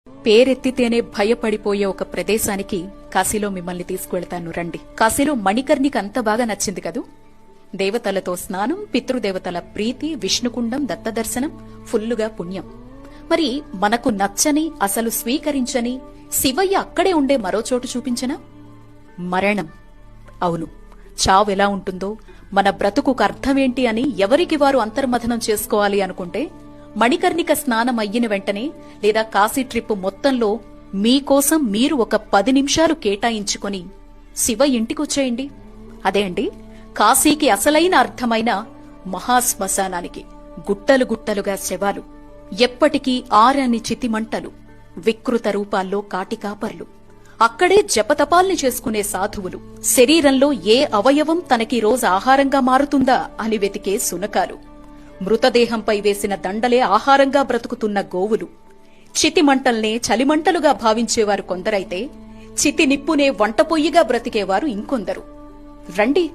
పేరెత్తితేనే భయపడిపోయే ఒక ప్రదేశానికి కాశీలో మిమ్మల్ని తీసుకువెళ్తాను రండి. కాశీలో మణికర్ణికి అంత బాగా నచ్చింది కదూ. దేవతలతో స్నానం, పితృదేవతల ప్రీతి, విష్ణుకుండం, దత్తదర్శనం, ఫుల్లుగా పుణ్యం. మరి మనకు నచ్చని, అసలు స్వీకరించని శివయ్య అక్కడే ఉండే మరో చోటు చూపించనా? మరణం. అవును, చావు ఎలా ఉంటుందో, మన బ్రతుకుకు అర్థమేంటి అని ఎవరికి వారు అంతర్మథనం చేసుకోవాలి అనుకుంటే మణికర్ణిక స్నానం అయ్యిన వెంటనే లేదా కాశీ ట్రిప్ మొత్తంలో మీకోసం మీరు ఒక 10 నిమిషాలు కేటాయించుకుని శివ ఇంటికొచ్చేయండి. అదే అండి కాశీకి అసలైన అర్థమైన మహాశ్మశానానికి. గుట్టలు గుట్టలుగా శవాలు, ఎప్పటికీ ఆరని చితిమంటలు, వికృత రూపాల్లో కాటికాపర్లు, అక్కడే జపతపాల్ని చేసుకునే సాధువులు, శరీరంలో ఏ అవయవం తనకి రోజు ఆహారంగా మారుతుందా అని వెతికే సునకాలు, మృతదేహంపై వేసిన దండలే ఆహారంగా బ్రతుకుతున్న గోవులు, చితిమంటల్నే చలిమంటలుగా భావించేవారు కొందరైతే చితి నిప్పునే వంటపొయ్యిగా బ్రతికేవారు ఇంకొందరు. రండి,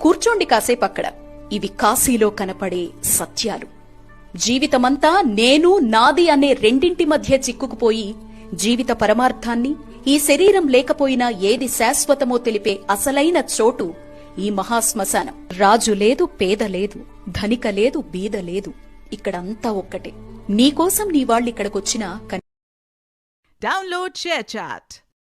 కూర్చోండి కాసేపక్కడ. ఇవి కాశీలో కనపడే సత్యాలు. జీవితమంతా నేను, నాది అనే రెండింటి మధ్య చిక్కుకుపోయి జీవిత పరమార్థాన్ని, ఈ శరీరం లేకపోయినా ఏది శాశ్వతమో తెలిపే అసలైన చోటు ఈ మహాశ్మశానం. రాజు లేదు, పేద లేదు, ధనిక లేదు, బీద లేదు, ఇక్కడంతా ఒక్కటే. నీకోసం నీ వాళ్ళిక్కడికొచ్చినా డౌన్లోడ్ షేర్ చాట్.